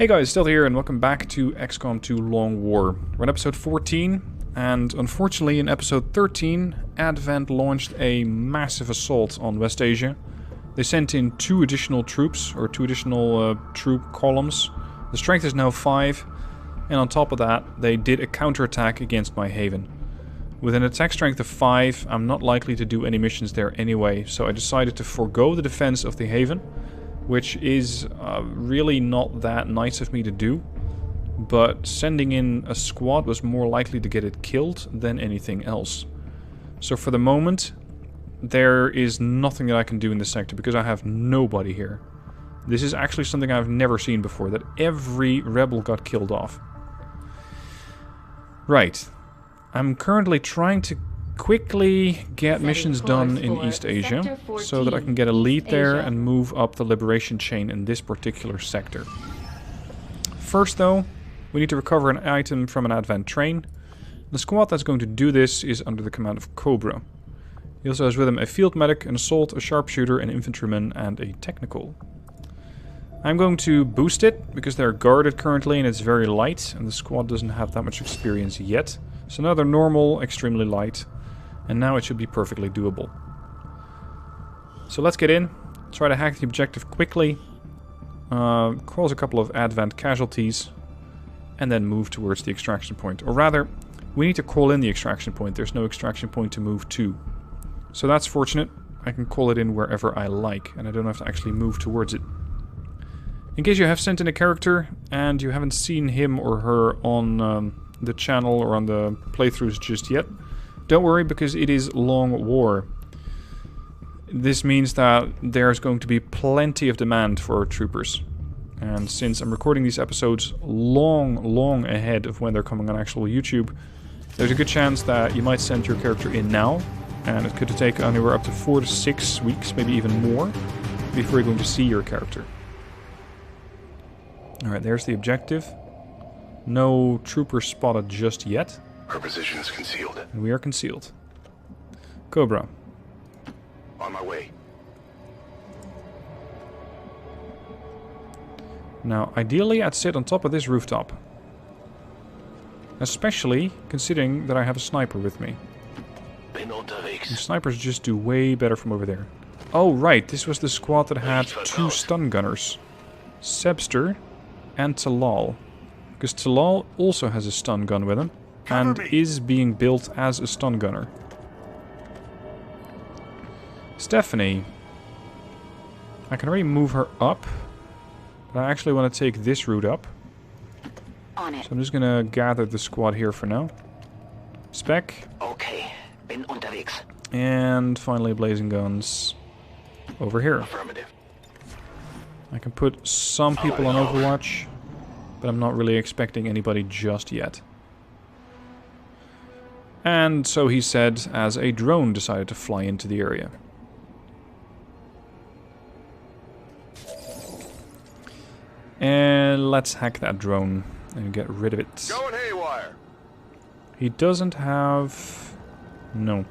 Hey guys, still here and welcome back to XCOM 2 Long War. We're in episode 14 and unfortunately in episode 13 Advent launched a massive assault on West Asia. They sent in 2 additional troops, or 2 additional troop columns. The strength is now 5 and on top of that they did a counterattack against my haven. With an attack strength of 5 I'm not likely to do any missions there anyway, so I decided to forego the defense of the haven, which is really not that nice of me to do, but sending in a squad was more likely to get it killed than anything else. So for the moment, there is nothing that I can do in this sector because I have nobody here. This is actually something I've never seen before, that every rebel got killed off. Right. I'm currently trying to quickly get missions done in East Asia, so that I can get a lead there and move up the liberation chain in this particular sector. First though, we need to recover an item from an Advent train. The squad that's going to do this is under the command of Cobra. He also has with him a field medic, an assault, a sharpshooter, an infantryman and a technical. I'm going to boost it because they're guarded currently and it's very light and the squad doesn't have that much experience yet. So now they're normal, extremely light. And now it should be perfectly doable. So let's get in, try to hack the objective quickly, cause a couple of Advent casualties, and then move towards the extraction point. Or rather, we need to call in the extraction point. There's no extraction point to move to. So that's fortunate. I can call it in wherever I like, and I don't have to actually move towards it. In case you have sent in a character, and you haven't seen him or her on the channel or on the playthroughs just yet, don't worry, because it is Long War. This means that there's going to be plenty of demand for our troopers. And since I'm recording these episodes long ahead of when they're coming on actual YouTube, there's a good chance that you might send your character in now, and it could take anywhere up to 4 to 6 weeks, maybe even more, before you're going to see your character. Alright, there's the objective. No troopers spotted just yet. Our position is concealed. And we are concealed. Cobra. On my way. Now, ideally I'd sit on top of this rooftop. Especially considering that I have a sniper with me. And snipers just do way better from over there. Oh right, this was the squad that had 2 stun gunners. Sebster and Talal. Because Talal also has a stun gun with him. And is being built as a stun gunner. Stephanie. I can already move her up. But I actually want to take this route up. On it. So I'm just going to gather the squad here for now. Spec. Okay, bin unterwegs. And finally blazing guns over here. Affirmative. I can put some people on Overwatch. But I'm not really expecting anybody just yet. And so he said, as a drone decided to fly into the area. And let's hack that drone and get rid of it. Going haywire. He doesn't have... No.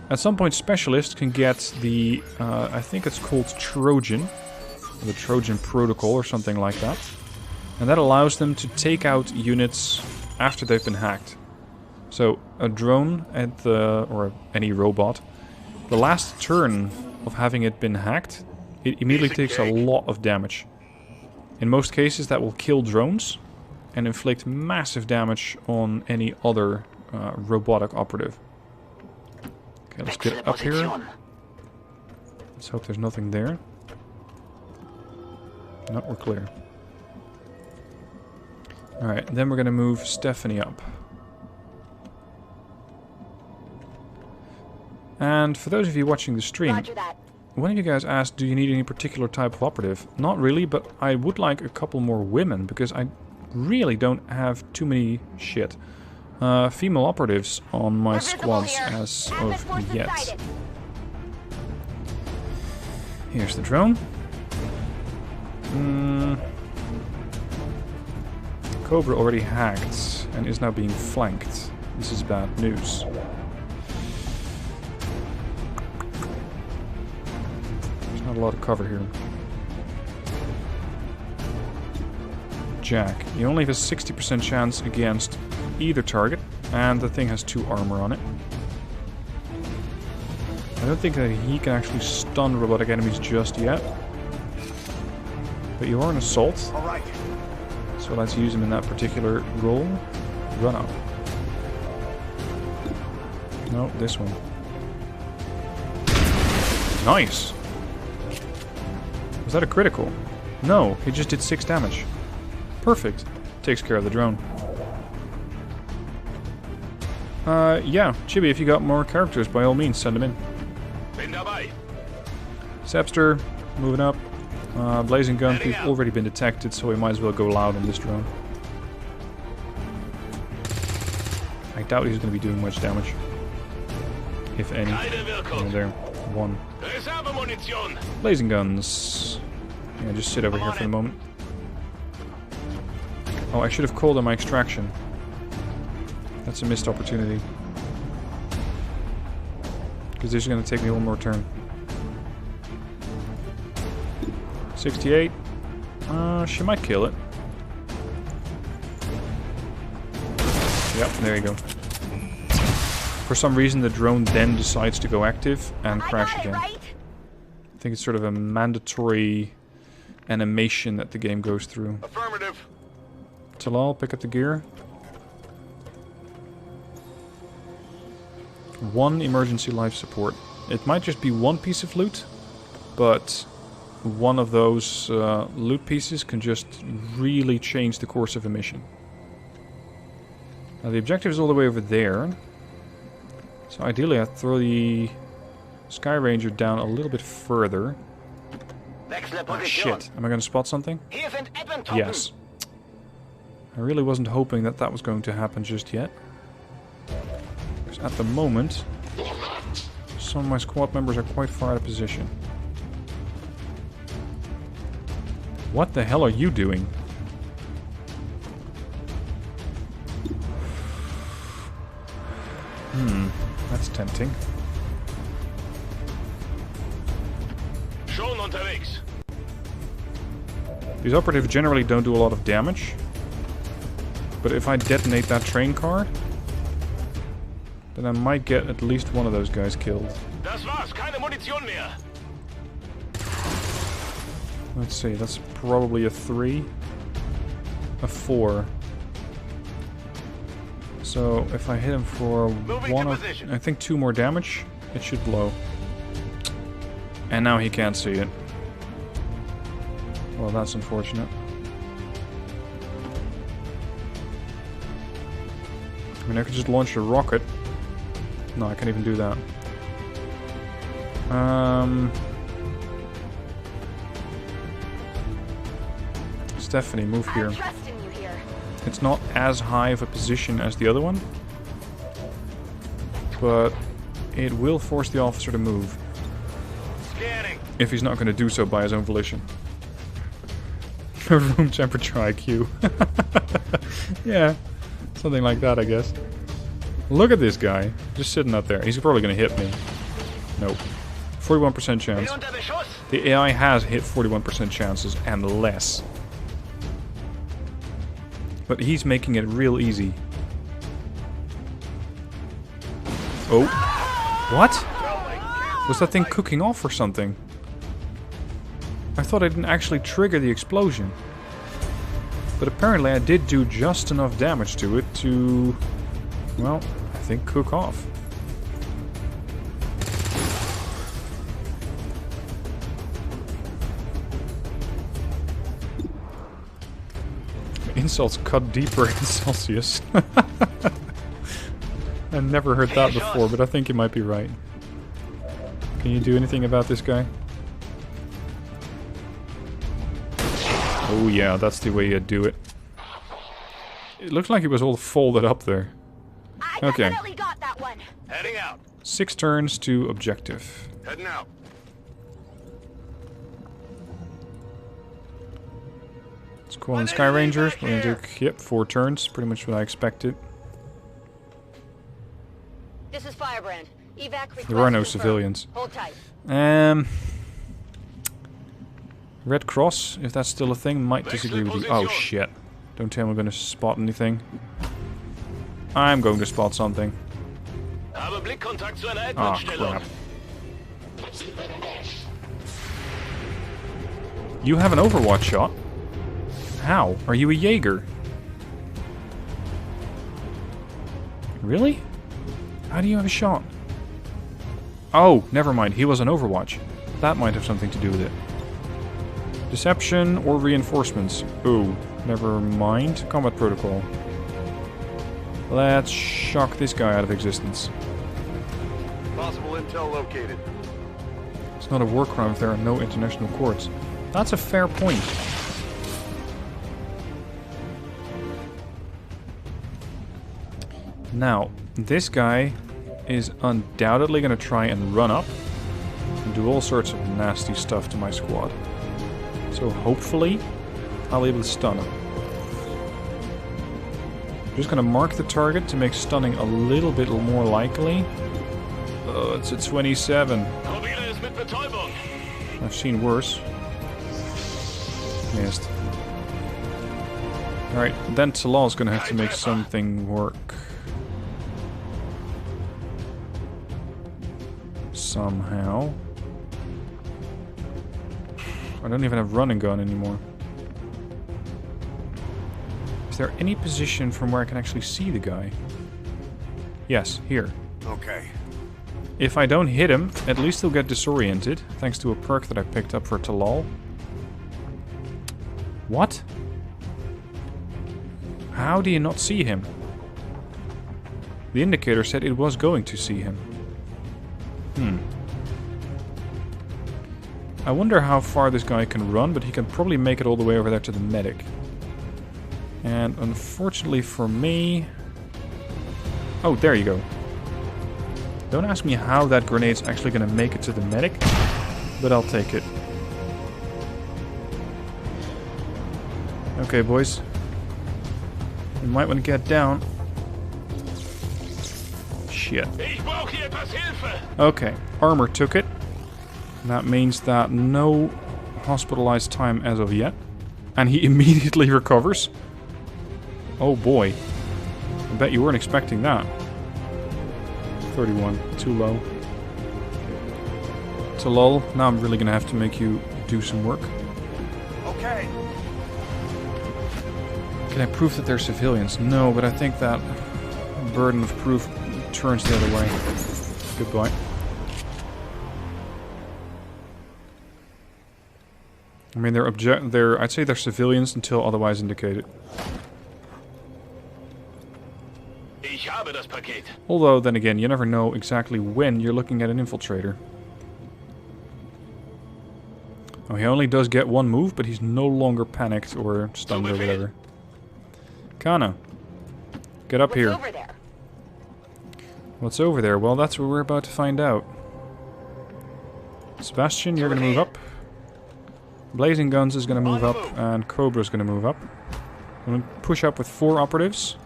At some point Specialist can get the, I think it's called Trojan. Or the Trojan Protocol or something like that. And that allows them to take out units after they've been hacked. So, a drone at the, or any robot, the last turn of having it been hacked, it immediately takes a lot of damage. In most cases that will kill drones and inflict massive damage on any other robotic operative. Okay, let's get up here. Let's hope there's nothing there. No, we're clear. Alright, then we're gonna move Stephanie up. And for those of you watching the stream, one of you guys asked, do you need any particular type of operative? Not really, but I would like a couple more women, because I really don't have too many female operatives on my squads as of yet. Here's the drone. Cobra already hacked and is now being flanked. This is bad news. There's not a lot of cover here. jack. You only have a 60% chance against either target, and the thing has 2 armor on it. I don't think that he can actually stun robotic enemies just yet. But you are an assault. All right. So let's use him in that particular role. Run up. No, this one. Nice! Was that a critical? No, he just did 6 damage. Perfect. Takes care of the drone. Yeah, Chibi, if you got more characters, by all means, send them in. Sepster, moving up. Blazing gun, we've already been detected, so we might as well go loud on this drone. I doubt he's going to be doing much damage. If any. Oh, there. 1. Blazing guns. Yeah, just sit over here for the moment. Oh, I should have called on my extraction. That's a missed opportunity. Because this is going to take me one more turn. 68. She might kill it. Yep, there you go. For some reason, the drone then decides to go active and crash again. I think it's sort of a mandatory animation that the game goes through. Affirmative. Talal, pick up the gear. 1 emergency life support. It might just be 1 piece of loot, but one of those loot pieces can just really change the course of a mission. Now the objective is all the way over there. So ideally I'd throw the Sky Ranger down a little bit further. Oh, shit. Am I going to spot something? Yes. I really wasn't hoping that that was going to happen just yet. Because at the moment, some of my squad members are quite far out of position. What the hell are you doing? That's tempting. These operatives generally don't do a lot of damage. But if I detonate that train car, then I might get at least one of those guys killed. Let's see, that's probably a 3. A 4. So if I hit him for I think 2 more damage, it should blow. And now he can't see it. Well, that's unfortunate. I mean, I could just launch a rocket. No, I can't even do that. Stephanie, move here. It's not as high of a position as the other one, but it will force the officer to move. Scanning. If he's not going to do so by his own volition. Room temperature IQ. Yeah, something like that, I guess. Look at this guy, just sitting up there. He's probably going to hit me. Nope. 41% chance. The AI has hit 41% chances and less. But he's making it real easy. Oh. What? Was that thing cooking off or something? I thought I didn't actually trigger the explosion. But apparently I did do just enough damage to it to, well, I think cook off. Insults cut deeper in Celsius. I've never heard that before, but I think you might be right. Can you do anything about this guy? Oh yeah, that's the way you do it. It looks like he was all folded up there. Okay. Got that one. Heading out. 6 turns to objective. Heading out. Let's call in Sky Rangers. We're gonna do, yep, 4 turns. Pretty much what I expected. This is Firebrand. Evac There are no confirmed. civilians. Hold tight. Red Cross, if that's still a thing, might disagree with you. Oh shit. Don't tell me I'm going to spot anything. I'm going to spot something. Ah, crap. You have an Overwatch shot? How? Are you a Jaeger? Really? How do you have a shot? Oh, never mind. He was an Overwatch. That might have something to do with it. Deception or reinforcements? Oh, never mind. Combat protocol. Let's shock this guy out of existence. Possible intel located. It's not a war crime if there are no international courts. That's a fair point. Now, this guy is undoubtedly going to try and run up and do all sorts of nasty stuff to my squad. So hopefully, I'll be able to stun him. I'm just going to mark the target to make stunning a little bit more likely. Oh, it's a 27. I've seen worse. Missed. Alright, then Talal's going to have to make something work. Somehow. I don't even have run and gun anymore. Is there any position from where I can actually see the guy? Yes, here. Okay. If I don't hit him, at least he'll get disoriented, thanks to a perk that I picked up for Talal. What? How do you not see him? The indicator said it was going to see him. I wonder how far this guy can run, but he can probably make it all the way over there to the medic. And unfortunately for me... Oh, there you go. Don't ask me how that grenade's actually going to make it to the medic, but I'll take it. Okay, boys. You might want to get down. Shit. Okay, armor took it. That means that no hospitalized time as of yet. And he immediately recovers. Oh boy. I bet you weren't expecting that. 31, too low. Talal, now I'm really gonna have to make you do some work. Okay. Can I prove that they're civilians? No, but I think that burden of proof turns the other way. Goodbye. I mean, I'd say they're civilians until otherwise indicated. Although, then again, you never know exactly when you're looking at an infiltrator. Oh, he only does get one move, but he's no longer panicked or stunned or whatever. Kana, get up here. What's over there? What's over there? Well, that's what we're about to find out. Sebastian, you're going to move up. Blazing Guns is going to move up, and Cobra's going to move up. I'm going to push up with 4 operatives,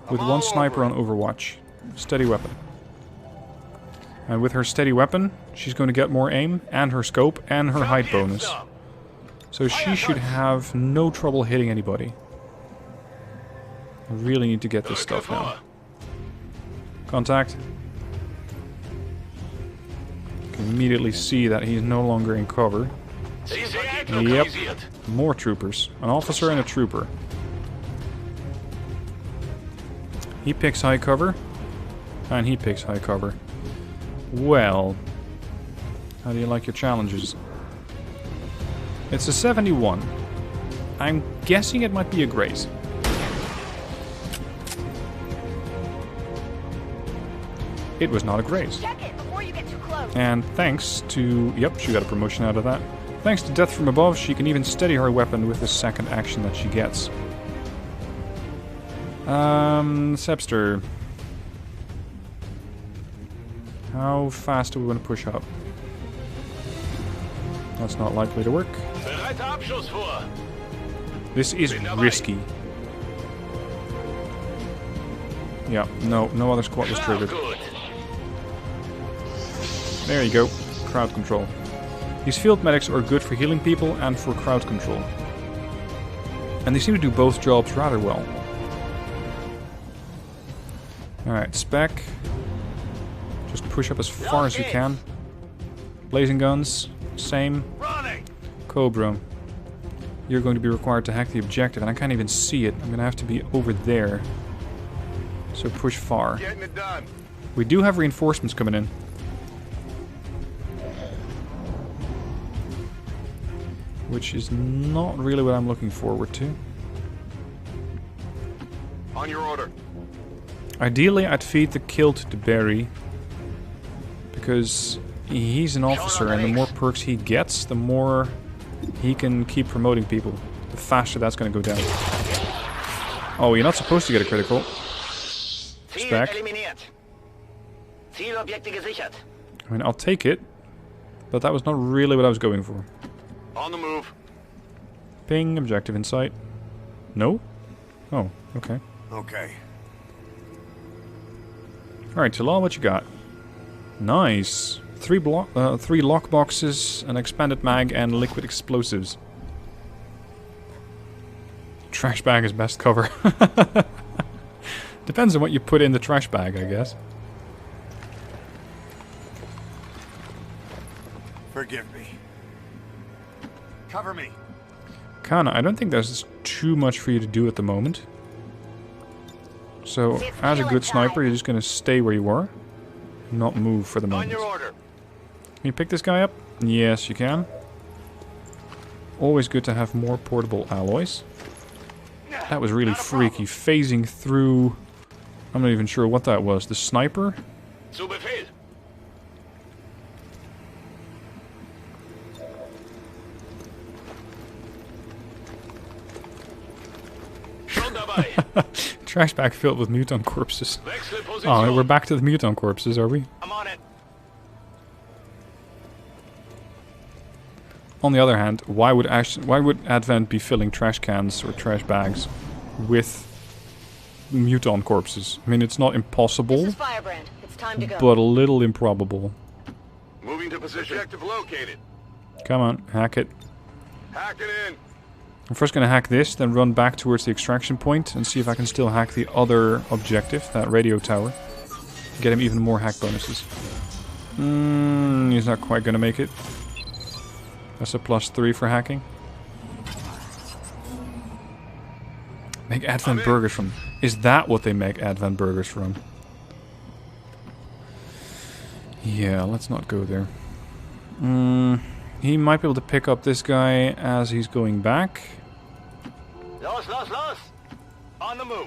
with 1 sniper on Overwatch. Steady weapon. And with her steady weapon, she's going to get more aim, and her scope, and her height bonus. So she should have no trouble hitting anybody. I really need to get this stuff now. Contact. You can immediately see that he's no longer in cover. Yep. More troopers. An officer and a trooper. He picks high cover. And he picks high cover. Well. How do you like your challenges? It's a 71. I'm guessing it might be a graze. It was not a graze. Check it before you get too close. And thanks to... Yep, she got a promotion out of that. Thanks to Death from Above, she can even steady her weapon with the second action that she gets. Sepster. How fast do we want to push up? That's not likely to work. This is risky. Yeah, no other squad was triggered. There you go. Crowd control. These field medics are good for healing people and for crowd control. And they seem to do both jobs rather well. Alright, spec. Just push up as far as you can. Blazing guns, same. Cobra. You're going to be required to hack the objective, and I can't even see it. I'm going to have to be over there. So push far. Getting it done. We do have reinforcements coming in. Which is not really what I'm looking forward to. On your order. Ideally, I'd feed the kilt to Barry. Because he's an officer, and the more perks he gets, the more he can keep promoting people. The faster that's going to go down. Oh, you're not supposed to get a critical. Spec. I mean, I'll take it. But that was not really what I was going for. On the move. Ping, objective in sight. No? Oh, okay. Okay. Alright, Talal, what you got? Nice. 3 lock boxes, an expanded mag, and liquid explosives. Trash bag is best cover. Depends on what you put in the trash bag, I guess. Forgive me. Cover me. Kana, I don't think there's too much for you to do at the moment. So, as a good sniper, you're just going to stay where you are. Not move for the moment. On your order. Can you pick this guy up? Yes, you can. Always good to have more portable alloys. That was really freaky. Phasing through... I'm not even sure what that was. The sniper? Zu Befehl. Schon dabei. Trash bag filled with muton corpses. Oh, we're back to the muton corpses, are we? I'm on it. On the other hand, why would Advent be filling trash cans or trash bags with muton corpses? I mean, it's not impossible, This is Firebrand. It's time to go. but a little improbable. Moving to position. Objective located. Come on, hack it. Hack it in. I'm first going to hack this, then run back towards the extraction point and see if I can still hack the other objective, that radio tower. Get him even more hack bonuses. He's not quite going to make it. That's a +3 for hacking. Make Advent burgers from... Is that what they make Advent burgers from? Yeah, let's not go there. He might be able to pick up this guy as he's going back. Los, los, los! On the move.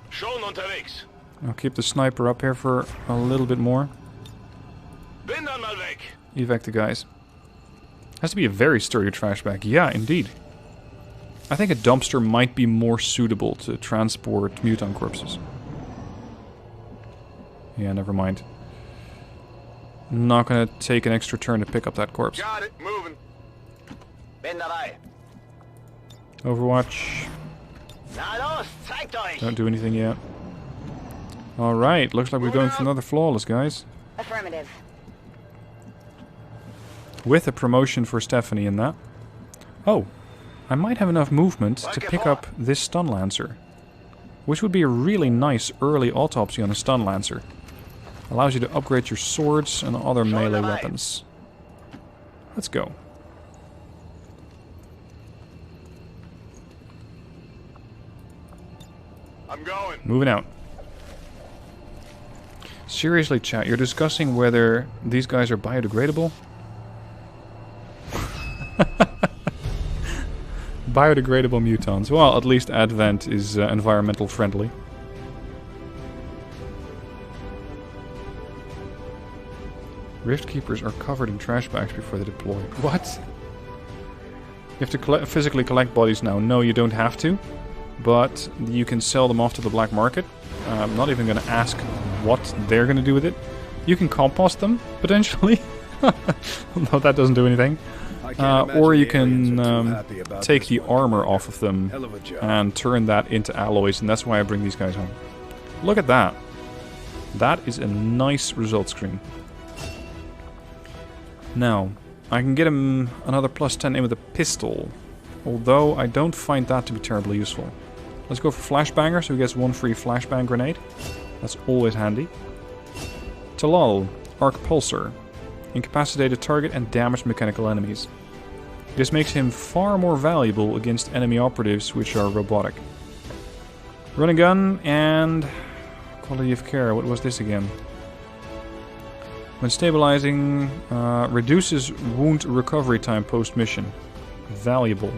Schon unterwegs. I'll keep the sniper up here for a little bit more. Bin dann mal weg. Evac the guys. Has to be a very sturdy trash bag. Yeah, indeed. I think a dumpster might be more suitable to transport muton corpses. Yeah, never mind. Not gonna take an extra turn to pick up that corpse. Got it. Moving. Bin dabei. Overwatch. Na los, zeigt euch. Don't do anything yet. Alright, looks like we're going for another flawless, guys. Affirmative. With a promotion for Stephanie in that. Oh, I might have enough movement to pick up this stun lancer. Which would be a really nice early autopsy on a stun lancer. Allows you to upgrade your swords and other melee weapons. Let's go. I'm going. Moving out. Seriously, chat, you're discussing whether these guys are biodegradable? Biodegradable mutons. Well, at least Advent is environmental friendly. Rift Keepers are covered in trash bags before they deploy. What? You have to physically collect bodies now. No, you don't have to. But you can sell them off to the black market. I'm not even going to ask what they're going to do with it. You can compost them, potentially. Although that doesn't do anything. Or you can take the armor off of them and turn that into alloys, and that's why I bring these guys home. Look at that. That is a nice result screen. Now, I can get him another +10 in with a pistol. although I don't find that to be terribly useful. Let's go for Flashbanger, so he gets 1 free Flashbang grenade. That's always handy. Talal, Arc Pulsar. Incapacitate a target and damage mechanical enemies. This makes him far more valuable against enemy operatives which are robotic. Run and gun and quality of care. What was this again? When stabilizing, reduces wound recovery time post-mission. Valuable.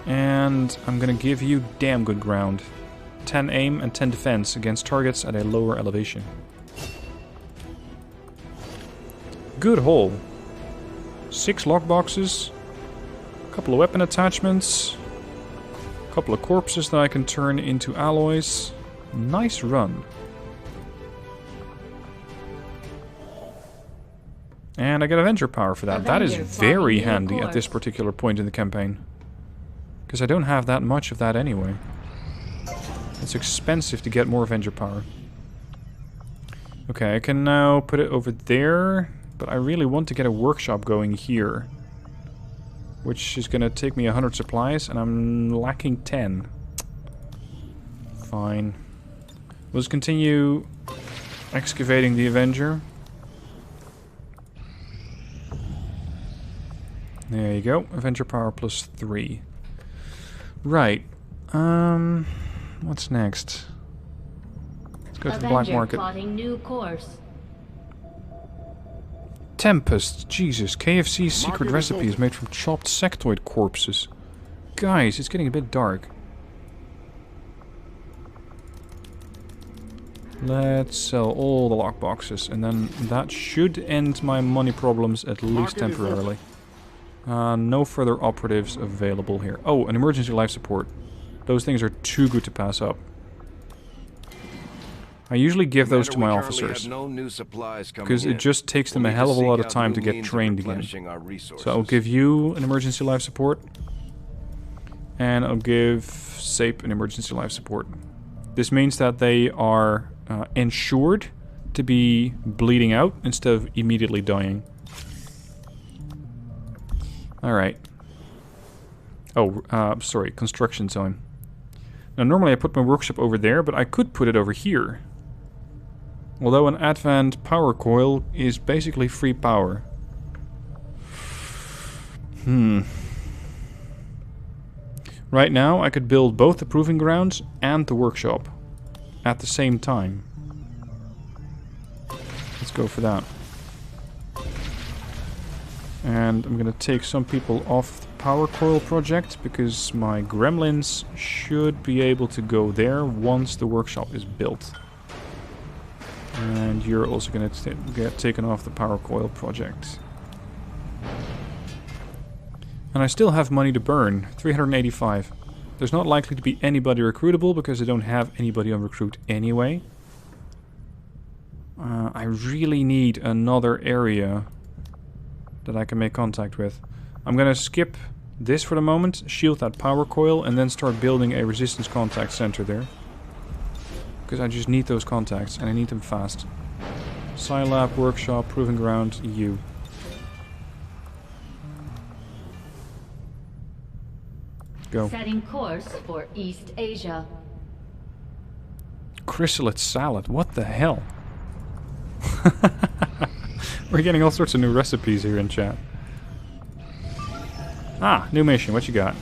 And I'm gonna give you damn good ground. 10 aim and 10 defense against targets at a lower elevation. Good haul. 6 lockboxes. A couple of weapon attachments. A couple of corpses that I can turn into alloys. Nice run. And I get Avenger power for that. That is very handy at this particular point in the campaign. Because I don't have that much of that anyway. It's expensive to get more Avenger power. Okay, I can now put it over there. But I really want to get a workshop going here. Which is going to take me 100 supplies. And I'm lacking 10. Fine. Let's continue excavating the Avenger. There you go. Avenger power plus 3. Right. What's next? Let's go to the black market. Plotting new course. Tempest. Jesus. KFC's secret recipe is made from chopped sectoid corpses. Guys, it's getting a bit dark. Let's sell all the lockboxes, and then that should end my money problems at least temporarily. No further operatives available here. Oh, an emergency life support. Those things are too good to pass up. I usually give those to my officers, because it just takes them a hell of a lot of time to get trained again. So I'll give you an emergency life support, and I'll give Sape an emergency life support. This means that they are ensured to be bleeding out instead of immediately dying. Alright. Oh, sorry, construction zone. Now normally I put my workshop over there, but I could put it over here. Although an Advent power coil is basically free power. Right now I could build both the proving grounds and the workshop at the same time. Let's go for that. And I'm gonna take some people off the power coil project because my gremlins should be able to go there once the workshop is built. And you're also gonna get taken off the power coil project. And I still have money to burn, 385. There's not likely to be anybody recruitable because I don't have anybody on recruit anyway. I really need another area that I can make contact with. I'm gonna skip this for the moment, shield that power coil, and then start building a resistance contact center there. Because I just need those contacts, and I need them fast. Scilab, workshop, proving ground, you. Go. Setting course for East Asia. Chrysalid salad, what the hell? We're getting all sorts of new recipes here in chat. Ah, new mission, what you got?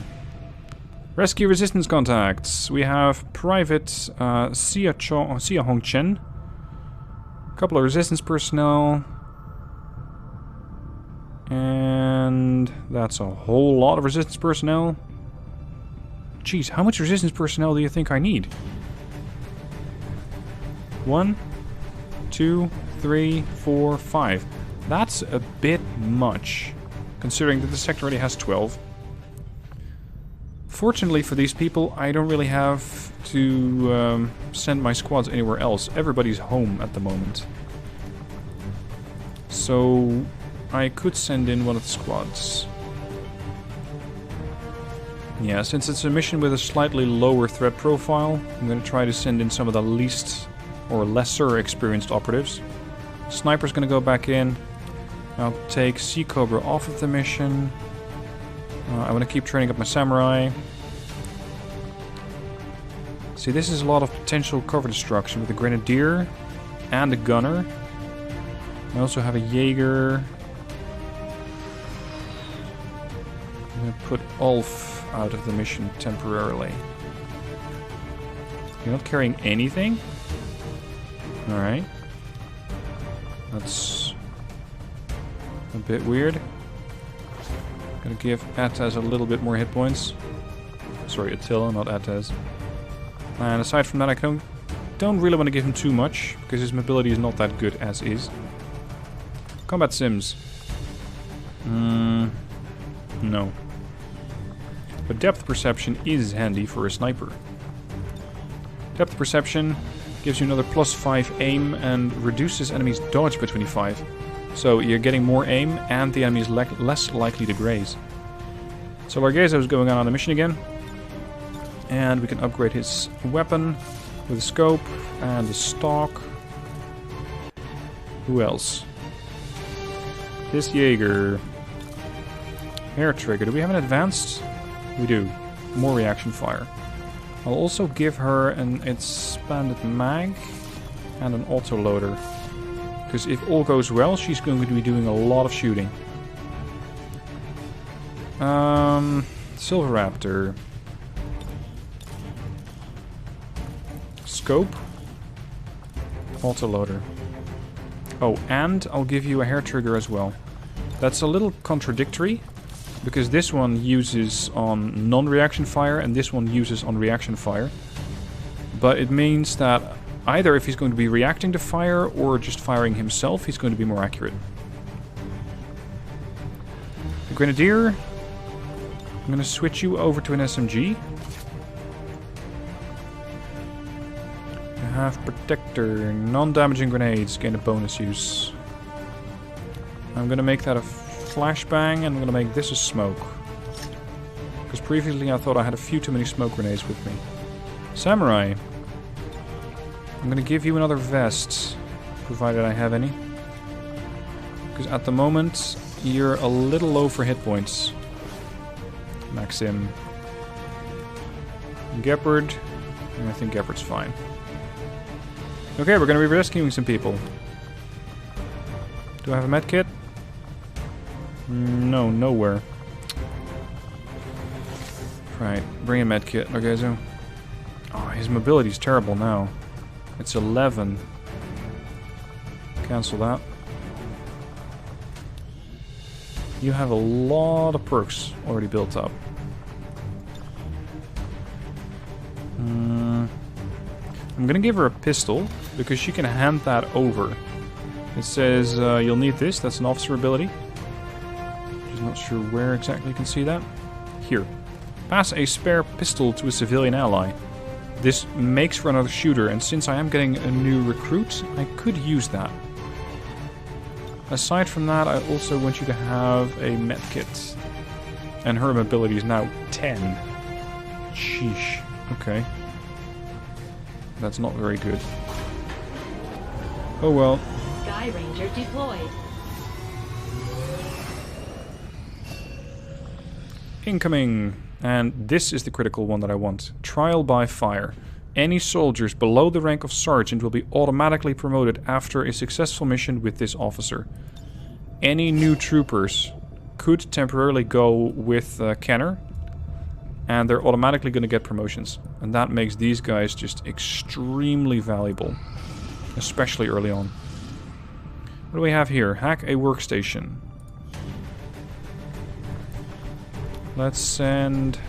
Rescue resistance contacts. We have Private Xia Hong Chen. A couple of resistance personnel. And that's a whole lot of resistance personnel. Jeez, how much resistance personnel do you think I need? 1, 2, 3, 4, 5. That's a bit much, considering that the sector already has 12. Fortunately for these people, I don't really have to send my squads anywhere else. Everybody's home at the moment. So I could send in one of the squads. Yeah, since it's a mission with a slightly lower threat profile, I'm going to try to send in some of the least or lesser experienced operatives. Sniper's going to go back in. I'll take Sea Cobra off of the mission. I want to keep training up my samurai. See, this is a lot of potential cover destruction with the Grenadier and the Gunner. I also have a Jaeger. I'm going to put Ulf out of the mission temporarily. You're not carrying anything? Alright. That's a bit weird. Gonna give Atez a little bit more hit points. Sorry, Attila, not Atez. And aside from that, I don't really want to give him too much, because his mobility is not that good as is. Combat sims. No. But depth perception is handy for a sniper. Depth perception gives you another +5 aim and reduces enemies' dodge by 25. So you're getting more aim and the enemy is less likely to graze. So Largezo is going on the mission again. And we can upgrade his weapon with a scope and a stock. Who else? This Jaeger. Hair trigger. Do we have an advanced? We do. More reaction fire. I'll also give her an expanded mag and an autoloader. Because if all goes well, she's going to be doing a lot of shooting. Silver Raptor. Scope. Autoloader. Oh, and I'll give you a hair trigger as well. That's a little contradictory. Because this one uses on non-reaction fire and this one uses on reaction fire. But it means that either if he's going to be reacting to fire or just firing himself, he's going to be more accurate. The Grenadier, I'm going to switch you over to an SMG. I have Protector, non-damaging grenades, gain a bonus use. I'm going to make that a flashbang, and I'm going to make this a smoke. Because previously I thought I had a few too many smoke grenades with me. Samurai. I'm going to give you another vest, provided I have any. Because at the moment, you're a little low for hit points. Maxim. Gepard. And I think Gepard's fine. Okay, we're going to be rescuing some people. Do I have a medkit? No, nowhere. Right, bring a medkit, Largezo. Oh, his mobility's terrible now. It's 11. Cancel that. You have a lot of perks already built up. I'm gonna give her a pistol, because she can hand that over. It says, you'll need this, that's an officer ability. Just not sure where exactly you can see that. Here. Pass a spare pistol to a civilian ally. This makes for another shooter, and since I am getting a new recruit, I could use that. Aside from that, I also want you to have a medkit. And her mobility is now 10. Sheesh. Okay. That's not very good. Oh well. Sky Ranger deployed. Incoming! And this is the critical one that I want. Trial by fire. Any soldiers below the rank of sergeant will be automatically promoted after a successful mission with this officer. Any new troopers could temporarily go with Kenner, and they're automatically going to get promotions. And that makes these guys just extremely valuable, especially early on. What do we have here? Hack a workstation. Let's send...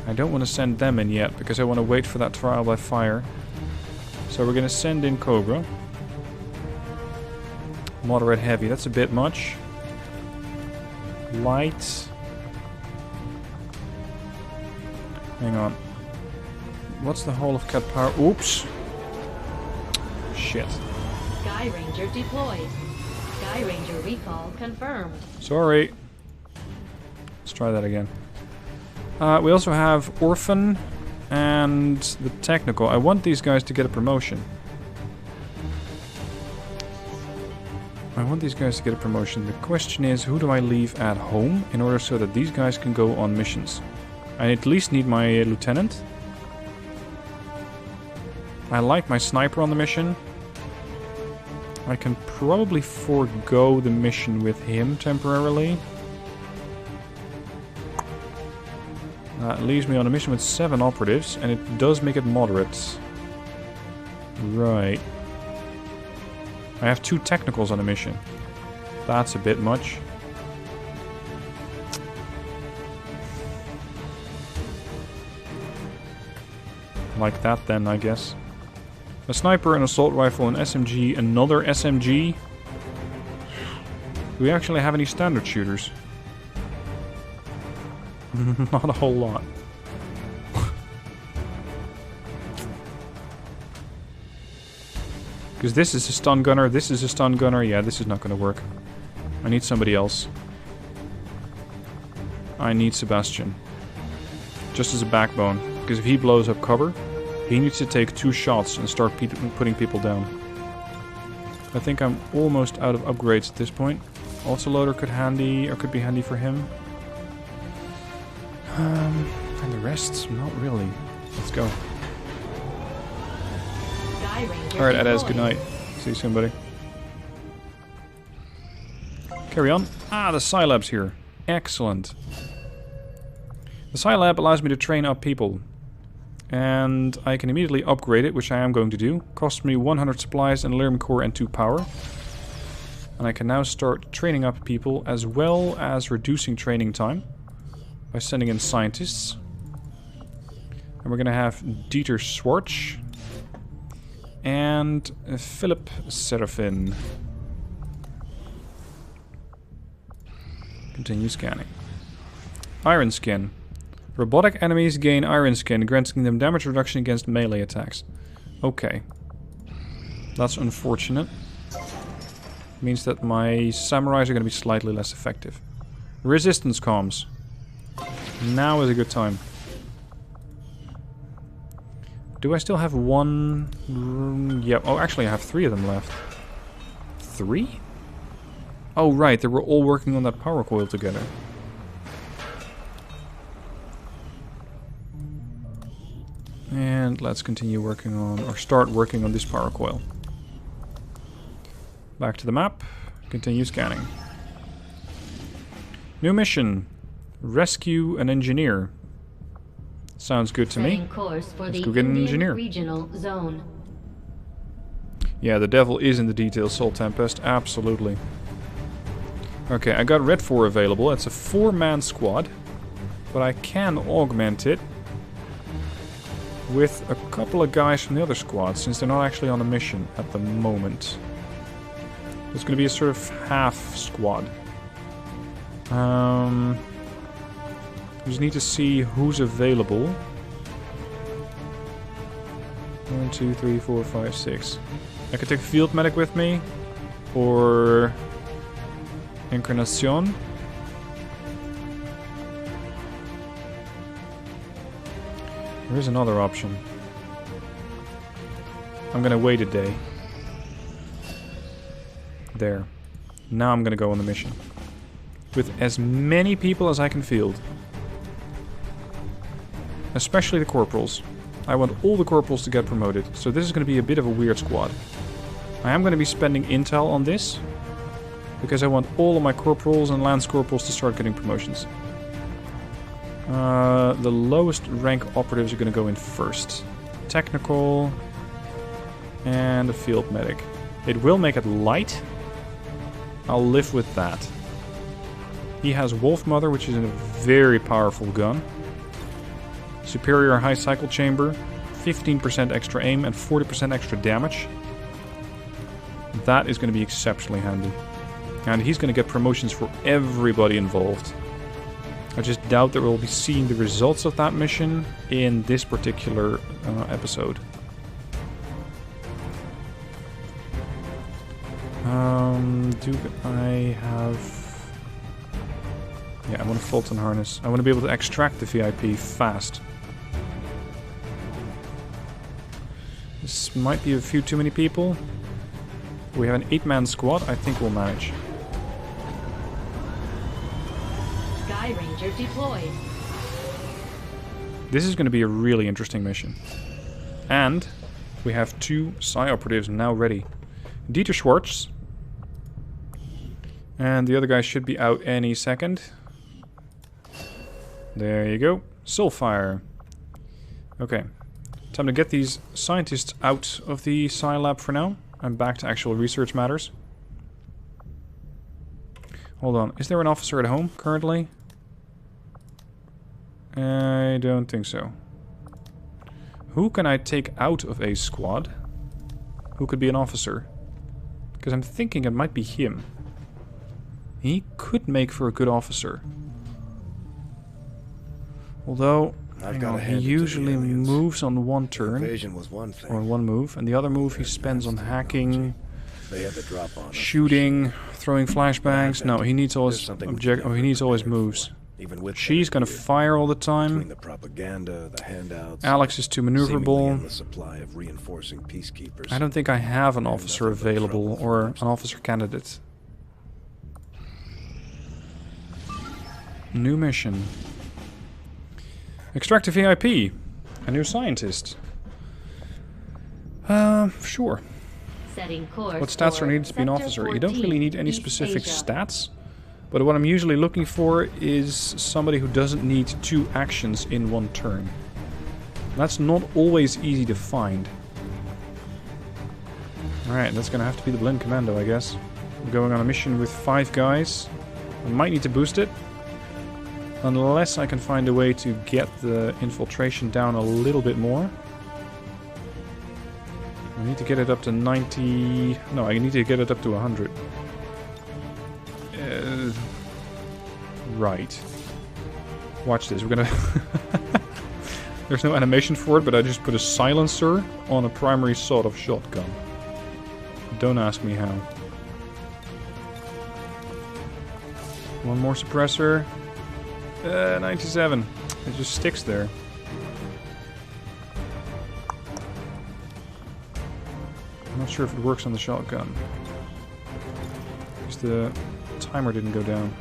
I don't want to send them in yet, because I want to wait for that trial by fire. So we're going to send in Cobra. Moderate heavy, that's a bit much. Light. Hang on. What's the whole of Cat Power? Oops. Shit. Sky Ranger deployed. Sky Ranger recall confirmed. Sorry. Let's try that again. We also have Orphan and the Technical. I want these guys to get a promotion. I want these guys to get a promotion. The question is, who do I leave at home in order so that these guys can go on missions? I at least need my lieutenant. I like my sniper on the mission. I can probably forego the mission with him temporarily. That leaves me on a mission with 7 operatives, and it does make it moderate. Right. I have 2 technicals on a mission. That's a bit much. Like that then, I guess. A sniper, an assault rifle, an SMG, another SMG. Do we actually have any standard shooters? Not a whole lot. Because this is a stun gunner, this is a stun gunner. Yeah, this is not going to work. I need somebody else. I need Sebastian. Just as a backbone. Because if he blows up cover, he needs to take 2 shots and start putting people down. I think I'm almost out of upgrades at this point. Also loader could be handy for him. And the rest, not really. Let's go. Alright, Edez, good night. See you soon, buddy. Carry on. Ah, the Scilab's here. Excellent. The Scilab allows me to train up people. And I can immediately upgrade it, which I am going to do. Costs me 100 supplies and Lyrium core and 2 power. And I can now start training up people as well as reducing training time by sending in scientists. And we're going to have Dieter Schwartz and Philip Serafin. Continue scanning. Iron Skin. Robotic enemies gain Iron Skin, granting them damage reduction against melee attacks. Okay. That's unfortunate. Means that my samurais are going to be slightly less effective. Resistance comms. Now is a good time. Do I still have 1? Yeah. Oh, actually I have 3 of them left. 3? Oh, right. They were all working on that power coil together. And let's continue working on, or start working on this power coil. Back to the map. Continue scanning. New mission. Rescue an engineer. Sounds good to me. Let's go get an engineer. Regional zone. Yeah, the devil is in the details, Soul Tempest. Absolutely. Okay, I got Red 4 available. It's a 4-man squad. But I can augment it with a couple of guys from the other squad, since they're not actually on a mission at the moment. It's going to be a sort of half squad. We just need to see who's available. 1, 2, 3, 4, 5, 6. I could take Field Medic with me, or Encarnacion. There is another option. I'm gonna wait a day. There. Now I'm gonna go on the mission. With as many people as I can field. Especially the corporals. I want all the corporals to get promoted. So this is gonna be a bit of a weird squad. I am gonna be spending intel on this. Because I want all of my corporals and lance corporals to start getting promotions. The lowest rank operatives are going to go in first. Technical and a field medic. It will make it light. I'll live with that. He has Wolf Mother, which is a very powerful gun. Superior high cycle chamber, 15% extra aim and 40% extra damage. That is going to be exceptionally handy. And he's going to get promotions for everybody involved. I just doubt that we'll be seeing the results of that mission in this particular episode. Do I have... Yeah, I want a Fulton Harness. I want to be able to extract the VIP fast. This might be a few too many people. We have an 8-man squad. I think we'll manage. Sky Ranger deployed. This is going to be a really interesting mission. And we have 2 Psi operatives now ready. Dieter Schwartz. And the other guy should be out any second. There you go. Soulfire. Okay. Time to get these scientists out of the Psi lab for now. I'm back to actual research matters. Hold on. Is there an officer at home currently? I don't think so. Who can I take out of a squad? Who could be an officer? Because I'm thinking it might be him. He could make for a good officer. Although, hang on, he usually moves on one turn. Or one move. And the other move he spends on hacking, shooting, throwing flashbangs. No, he needs always he needs always moves. She's gonna fire all the time. Alex is too maneuverable. I don't think I have an officer available or an officer candidate. New mission. Extract a VIP. A new scientist. Sure. What stats are needed to be an officer? You don't really need any specific stats. But what I'm usually looking for is somebody who doesn't need 2 actions in one turn. That's not always easy to find. Alright, that's gonna have to be the Blind Commando, I guess. We're going on a mission with 5 guys. I might need to boost it. Unless I can find a way to get the infiltration down a little bit more. I need to get it up to 90... No, I need to get it up to 100. Right. Watch this. We're gonna... There's no animation for it, but I just put a silencer on a primary sawed-off shotgun. Don't ask me how. One more suppressor. 97. It just sticks there. I'm not sure if it works on the shotgun. Because the timer didn't go down.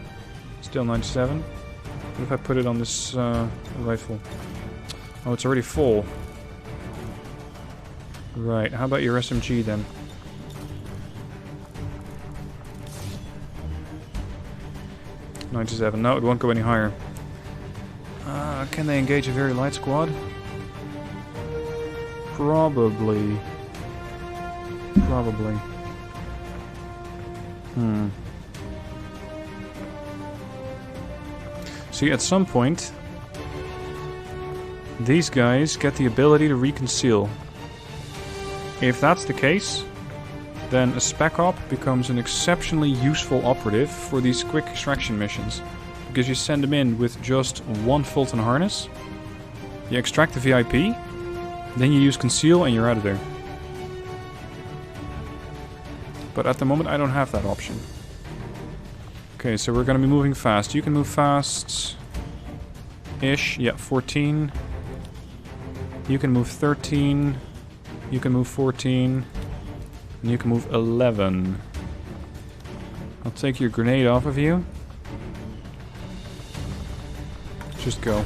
Still 97. What if I put it on this rifle? Oh, it's already full. Right, how about your SMG then? $97. No, it won't go any higher. Can they engage a very light squad? Probably. Probably. See, at some point, these guys get the ability to reconceal. If that's the case, then a Spec Op becomes an exceptionally useful operative for these quick extraction missions. Because you send them in with just 1 Fulton harness, you extract the VIP, then you use conceal and you're out of there. But at the moment I don't have that option. Okay, so we're gonna be moving fast. You can move fast... ish, yeah, 14. You can move 13. You can move 14. And you can move 11. I'll take your grenade off of you. Just go.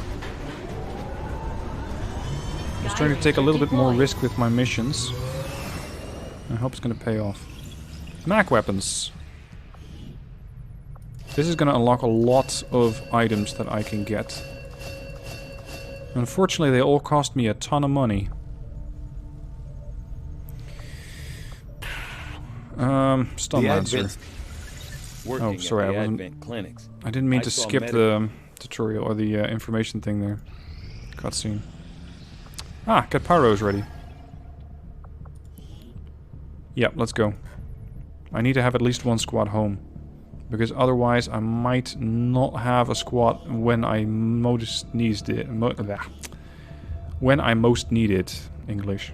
I'm just trying to take a little bit more risk with my missions. I hope it's going to pay off. Mac weapons. This is going to unlock a lot of items that I can get. Unfortunately, they all cost me a ton of money. Stun Lancer. Oh, sorry, I didn't mean to skip the tutorial or the information thing there. Cutscene. Ah, get pyros ready. Yep, let's go. I need to have at least 1 squad home. Because otherwise I might not have a squad when I most need it. When I most need it. English.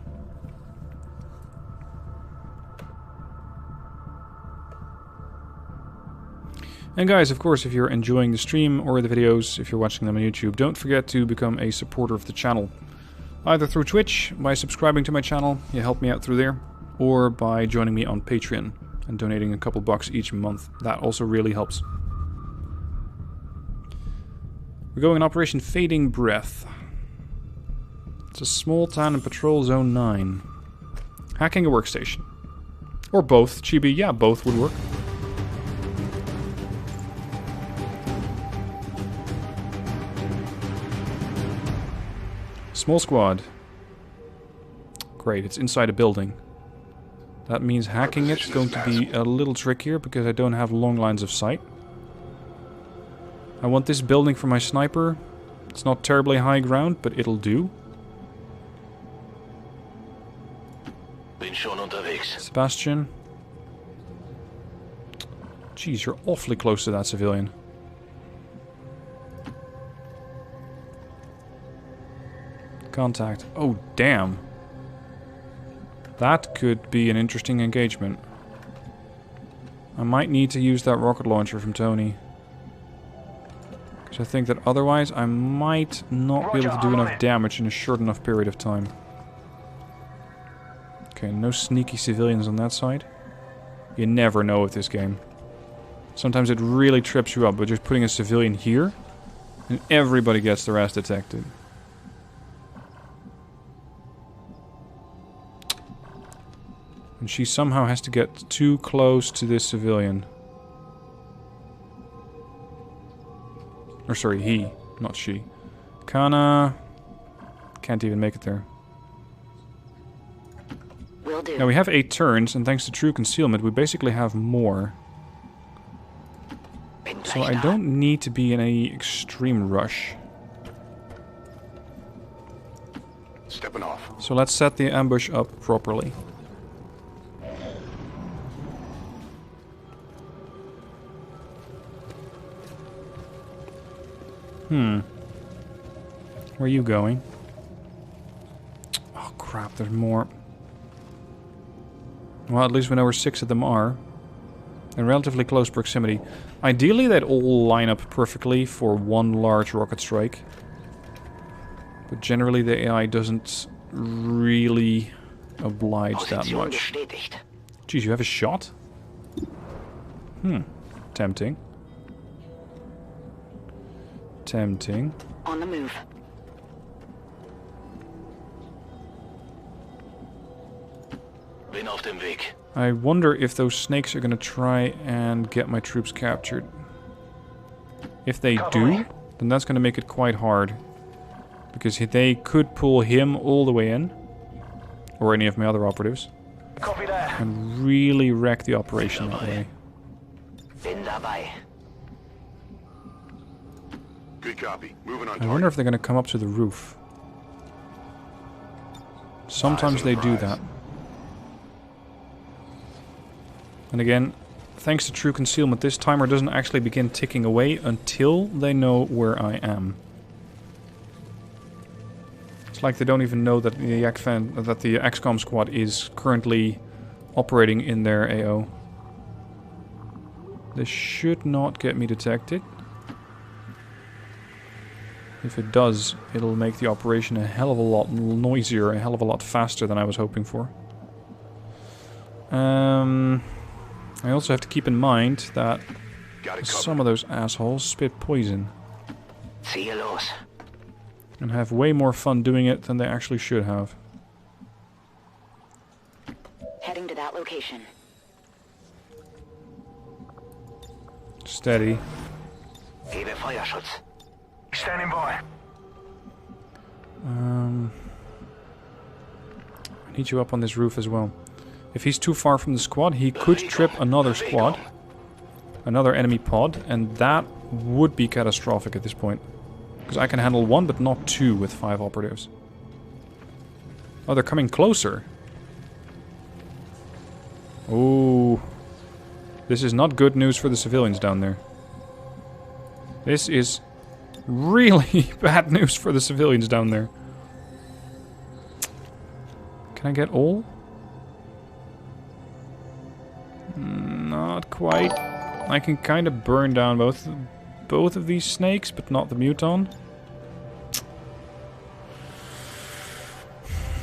And guys, of course, if you're enjoying the stream or the videos, if you're watching them on YouTube, don't forget to become a supporter of the channel. Either through Twitch, by subscribing to my channel, you help me out through there, or by joining me on Patreon. And donating a couple bucks each month. That also really helps. We're going in Operation Fading Breath. It's a small town in Patrol Zone 9. Hacking a workstation. Or both. Chibi, yeah, both would work. Small squad. Great, it's inside a building. That means hacking it's going to be a little trickier because I don't have long lines of sight. I want this building for my sniper. It's not terribly high ground, but it'll do. Bin schon unterwegs. Sebastian. Jeez, you're awfully close to that civilian. Contact. Oh, damn. That could be an interesting engagement. I might need to use that rocket launcher from Tony. Because I think that otherwise I might not be able to do enough damage in a short enough period of time. Okay, no sneaky civilians on that side. You never know with this game. Sometimes it really trips you up, but just putting a civilian here, and everybody gets their ass detected. And she somehow has to get too close to this civilian. Or sorry, he, not she. Kana can't even make it there. Will do. Now we have 8 turns, and thanks to True Concealment, we basically have more. So I don't need to be in any extreme rush. Stepping off. So let's set the ambush up properly. Where are you going? Oh crap, there's more. Well, at least we know where 6 of them are. In relatively close proximity. Ideally, they'd all line up perfectly for one large rocket strike. But generally, the AI doesn't really oblige that much. Geez, you have a shot? Tempting. Tempting. On the move. Bin auf dem Weg. I wonder if those snakes are gonna try and get my troops captured. If they do, then that's gonna make it quite hard. Because they could pull him all the way in. Or any of my other operatives. Copy that. And really wreck the operation that way. Bin dabei. Good copy. Moving on. I wonder if they're gonna come up to the roof. Sometimes they do that. And again, thanks to True Concealment, this timer doesn't actually begin ticking away until they know where I am. It's like they don't even know that the XCOM squad is currently operating in their AO. This should not get me detected. If it does, it'll make the operation a hell of a lot noisier, a hell of a lot faster than I was hoping for. I also have to keep in mind that some of those assholes spit poison. And have way more fun doing it than they actually should have. Heading to that location. Steady. Standing by. I need you up on this roof as well. If he's too far from the squad, he could trip another squad. Another enemy pod, and that would be catastrophic at this point. Because I can handle 1, but not 2 with 5 operatives. Oh, they're coming closer. Oh. This is not good news for the civilians down there. This is really bad news for the civilians down there. Can I get all? Not quite. I can kind of burn down both of these snakes, but not the Muton.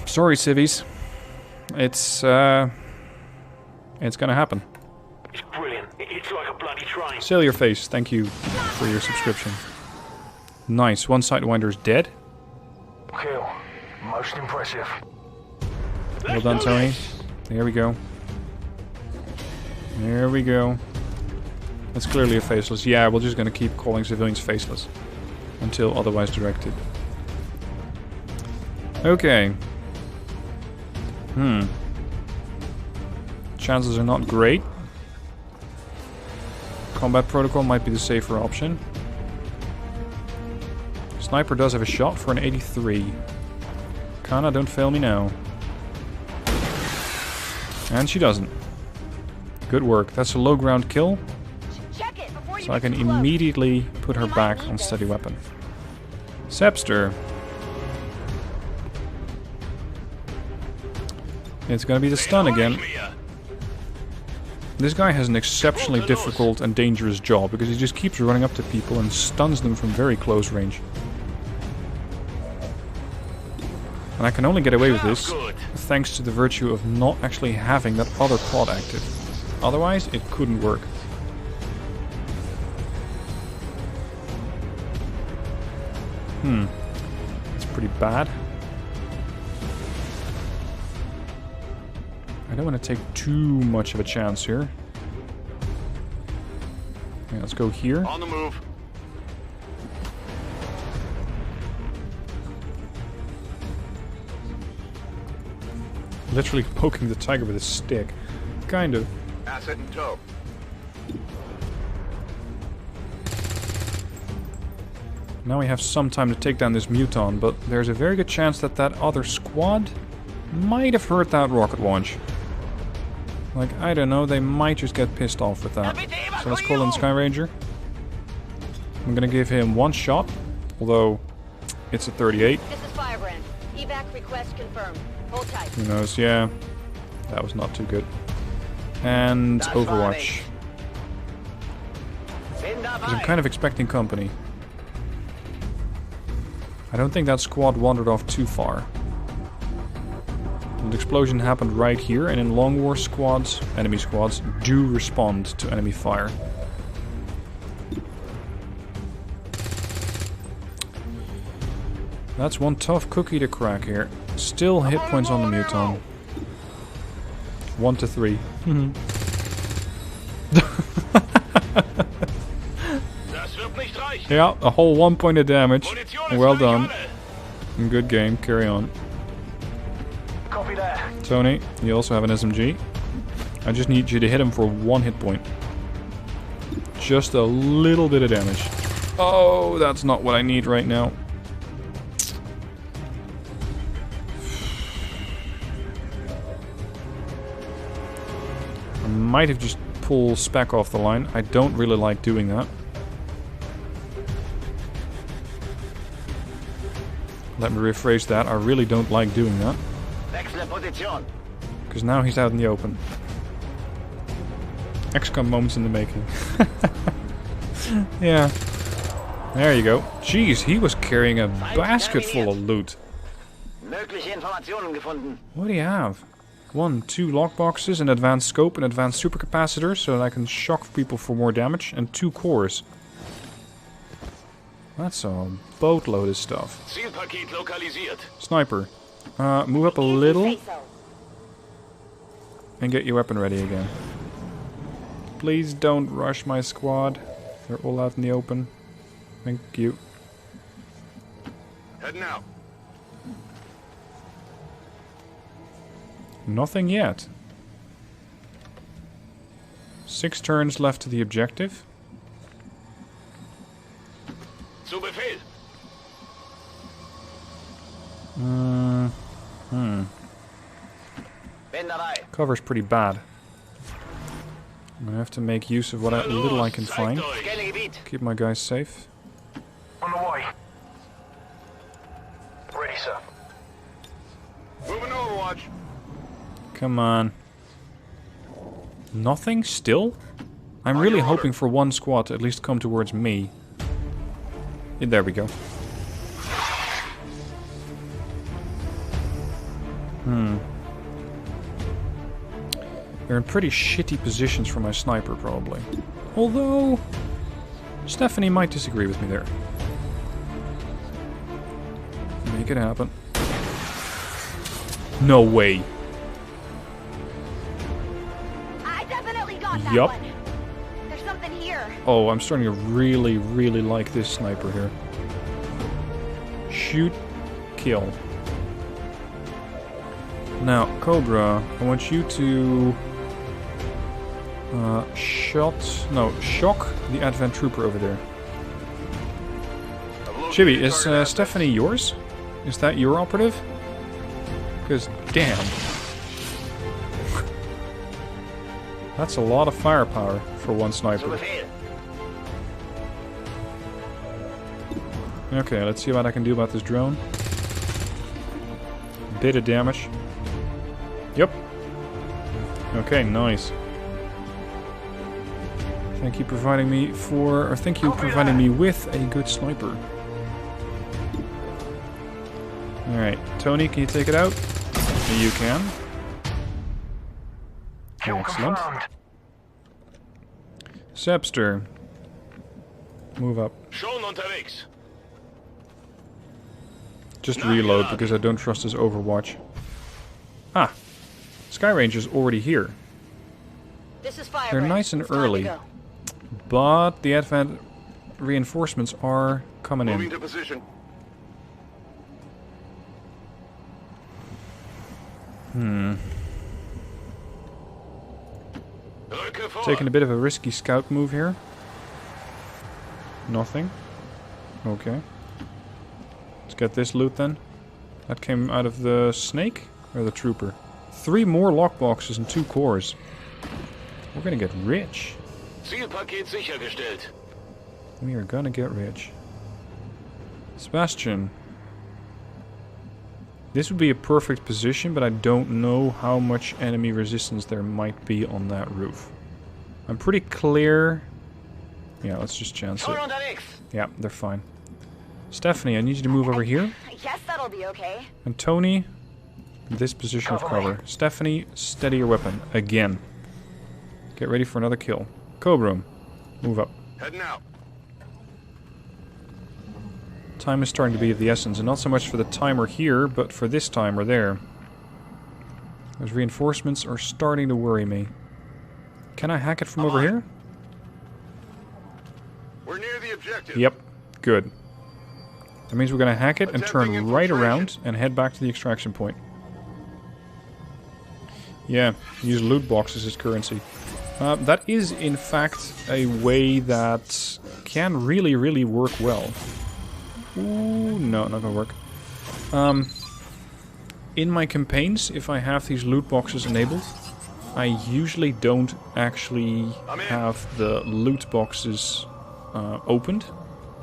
Sorry, civvies. It's gonna happen. It's brilliant. It's like a bloody train. Sail your face, thank you for your subscription. Nice, one Sidewinder's dead. Kill. Most impressive. Well done, Tony. There we go. There we go. That's clearly a faceless. Yeah, we're just gonna keep calling civilians faceless. Until otherwise directed. Okay. Chances are not great. Combat protocol might be the safer option. Sniper does have a shot for an 83. Kana, don't fail me now. And she doesn't. Good work. That's a low ground kill. So I can immediately put her back on steady weapon. Sepster. It's gonna be the stun again. This guy has an exceptionally difficult and dangerous job because he just keeps running up to people and stuns them from very close range. And I can only get away with this thanks to the virtue of not actually having that other pod active. Otherwise, it couldn't work. It's pretty bad. I don't want to take too much of a chance here. Okay, let's go here. On the move. Literally poking the tiger with a stick. Kind of. Asset in tow. Now we have some time to take down this Muton, but there's a very good chance that that other squad might have heard that rocket launch. Like, I don't know, they might just get pissed off with that. So let's call in Sky Ranger. I'm gonna give him one shot, although it's a 38. This is Firebrand. Evac request confirmed. Hold tight. Who knows, yeah. That was not too good. And Overwatch. Because I'm kind of expecting company. I don't think that squad wandered off too far. The explosion happened right here, and in long war squads, enemy squads, do respond to enemy fire. That's one tough cookie to crack here. Still hit points on the Muton. 1 to 3. Yeah, a whole 1 point of damage. Well done. Good game, carry on. Copy that. Tony, you also have an SMG. I just need you to hit him for 1 hit point. Just a little bit of damage. Oh, that's not what I need right now. I might have just pulled Spec off the line. I don't really like doing that. Let me rephrase that. I really don't like doing that. Because now he's out in the open. XCOM moments in the making. Yeah. There you go. Jeez, he was carrying a basket full of loot. What do you have? 1, 2 lockboxes, an advanced scope, an advanced supercapacitor so that I can shock people for more damage, and 2 cores. That's a boatload of stuff. Sniper. Move up a little. And get your weapon ready again. Please don't rush my squad. They're all out in the open. Thank you. Heading out. Nothing yet. 6 turns left to the objective. Zu Befehl. Cover's pretty bad. I'm gonna have to make use of what little I can find. Keep my guys safe. On the way. Ready, sir. Moving Overwatch. Come on. Nothing still? I'm really hoping for one squad to at least come towards me. Yeah, there we go. They're in pretty shitty positions for my sniper, probably. Although, Stephanie might disagree with me there. Make it happen. No way. I definitely got that Yup. one. There's something here. Oh, I'm starting to really, really like this sniper here. Shoot, kill. Now, Cobra, I want you to shock the Advent Trooper over there. Chibi, is Stephanie yours? Is that your operative? Because, damn. That's a lot of firepower for one sniper. Okay, let's see what I can do about this drone. Bit of damage. Yep. Okay, nice. Thank you providing me with a good sniper. Alright, Tony, can you take it out? You can. Excellent. Sepster. Move up. Schon unterwegs. Just reload because I don't trust his Overwatch. Ah, Sky Ranger's already here. This is fire. They're nice and early, but the Advent reinforcements are coming Moving in. to position. Taking a bit of a risky scout move here. Nothing. Okay. Let's get this loot then. That came out of the snake or the trooper. 3 more lockboxes and 2 cores. We're gonna get rich. Zielpaket sichergestellt. We are gonna get rich. Sebastian. This would be a perfect position, but I don't know how much enemy resistance there might be on that roof. I'm pretty clear. Yeah, let's just chance it. Yeah, they're fine. Stephanie, I need you to move over here. I guess that'll be okay. And Tony, this position of cover. Stephanie, steady your weapon. Again. Get ready for another kill. Cobra, move up. Heading out. Time is starting to be of the essence, and not so much for the timer here, but for this timer there. Those reinforcements are starting to worry me. Can I hack it from over here? We're near the objective. Yep, good. That means we're going to hack it and turn right around and head back to the extraction point. Yeah, use loot boxes as currency. That is, in fact, a way that can really, really work well. Ooh, no, not gonna work. In my campaigns, if I have these loot boxes enabled, I usually don't actually have the loot boxes opened.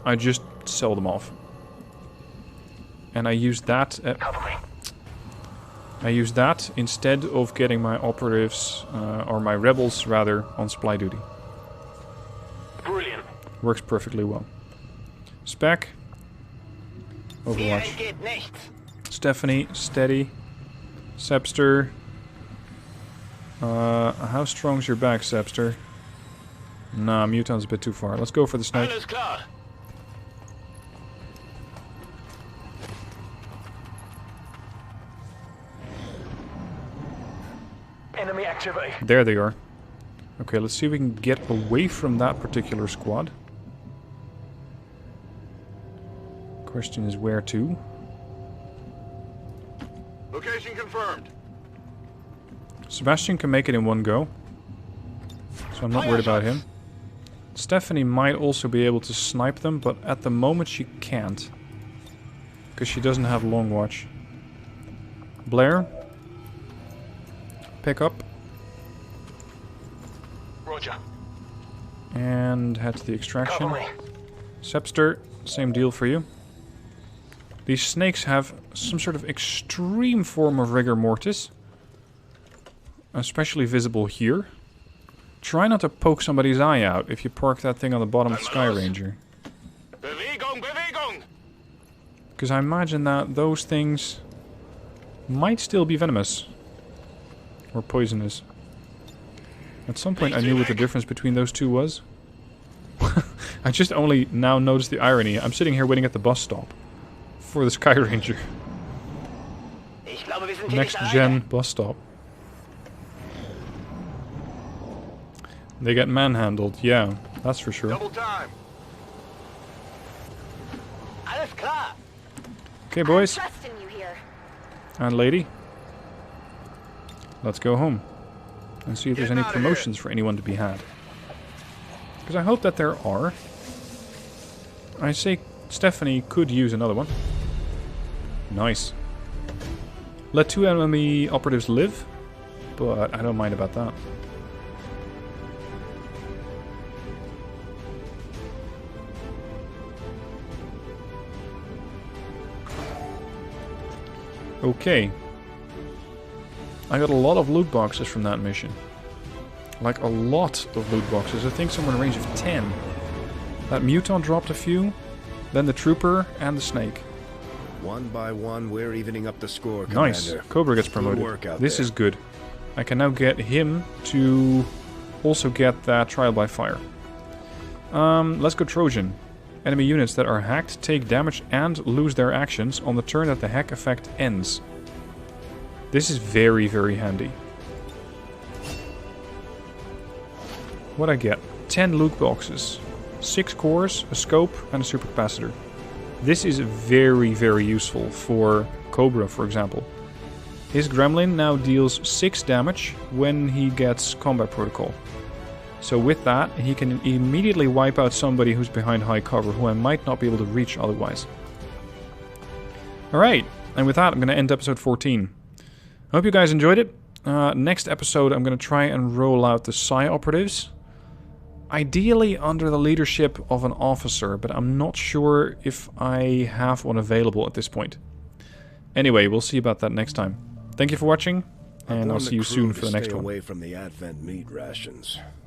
I just sell them off. And I use that instead of getting my operatives, or my rebels rather, on supply duty. Brilliant. Works perfectly well. Spec. Overwatch. Stephanie, steady. Sepster. How strong's your back, Sepster? Nah, Mutons a bit too far. Let's go for the snake. Alles klar. Enemy activity. There they are. Okay, let's see if we can get away from that particular squad. Question is where to? Location confirmed. Sebastian can make it in one go, so I'm not worried about him. Stephanie might also be able to snipe them, but at the moment she can't, because she doesn't have long watch. Blair, pick up. Roger. And head to the extraction. Cover me. Sepster, same deal for you. These snakes have some sort of extreme form of rigor mortis. Especially visible here. Try not to poke somebody's eye out if you park that thing on the bottom of the Sky Ranger. Bewegung, Bewegung! Because I imagine that those things might still be venomous. Or poisonous. At some point I knew what the difference between those two was. I just only now noticed the irony. I'm sitting here waiting at the bus stop for the Sky Ranger. Next gen bus stop. They get manhandled, yeah, that's for sure. Double time. Alles klar. Okay, boys Trusting you here. and lady, let's go home and see if there's any promotions for anyone to be had. Because I hope that there are. I say Stephanie could use another one. Nice. Let 2 enemy operatives live, but I don't mind about that. Okay. I got a lot of loot boxes from that mission. Like a lot of loot boxes. I think somewhere in a range of 10. That Muton dropped a few. Then the Trooper and the Snake. One by one, we're evening up the score, Nice. Commander. Cobra gets Good work promoted. out This there. is good. I can now get him to also get that Trial by Fire. Let's go Trojan. Enemy units that are hacked take damage and lose their actions on the turn that the hack effect ends. This is very, very handy. What I get? 10 loot boxes, 6 cores, a scope, and a supercapacitor. This is very, very useful for Cobra, for example. His Gremlin now deals 6 damage when he gets combat protocol. So with that, he can immediately wipe out somebody who's behind high cover, who I might not be able to reach otherwise. Alright, and with that I'm going to end episode 14. I hope you guys enjoyed it. Next episode I'm going to try and roll out the Psi operatives. Ideally under the leadership of an officer, but I'm not sure if I have one available at this point. Anyway, we'll see about that next time. Thank you for watching, and I'll see you soon for the next one. Away from the Advent meat rations.